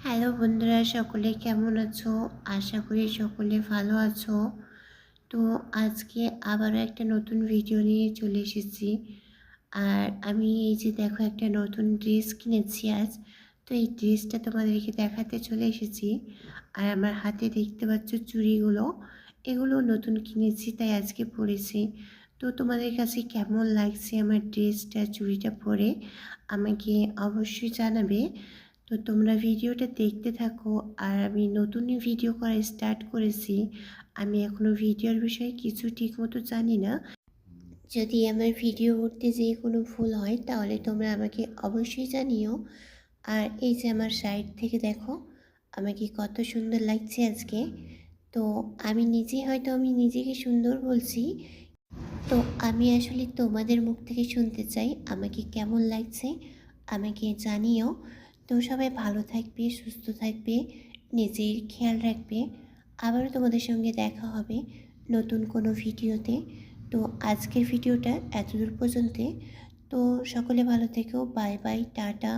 Hello বন্ধুরা, সকলে কেমন আছো? আশা করি সকলে ভালো আছো। তো আজকে আবারও একটা নতুন ভিডিও নিয়ে চলে এসেছি। আর আমি এই যে দেখো একটা নতুন ড্রেস কিনেছি আজ। তো এই ড্রেসটা তোমাদেরকে দেখাতে চলে এসেছি। আর আমার হাতে দেখতে পাচ্ছ চুড়িগুলো, এগুলো নতুন কিনেছি তাই আজকে পরেছি। তো তোমাদের কাছে কেমন লাগছে আমার ড্রেসটা, চুড়িটা পরে আমাকে অবশ্যই জানাবে। তো তোমরা ভিডিওটা দেখতে থাকো। আর আমি নতুনই ভিডিও করা স্টার্ট করেছি। আমি এখনও ভিডিওর বিষয়ে কিছু ঠিকমতো জানি না। যদি আমার ভিডিও করতে যেয়ে কোনো ভুল হয় তাহলে তোমরা আমাকে অবশ্যই জানিও। আর এই যে আমার সাইড থেকে দেখো আমাকে কত সুন্দর লাগছে আজকে। তো আমি নিজেই হয়তো আমি নিজেকে সুন্দর বলছি। তো আমি আসলে তোমাদের মুখ থেকে শুনতে চাই আমাকে কেমন লাগছে, আমাকে জানিও। তো সবাই ভালো থাকবে, সুস্থ থাকবে, নিজের খেয়াল রাখবে। আবারও তোমাদের সঙ্গে দেখা হবে নতুন কোনো ভিডিওতে। তো আজকের ভিডিওটা এতদূর পর্যন্ত। তো সকলে ভালো থেকো, বাই বাই, টাটা।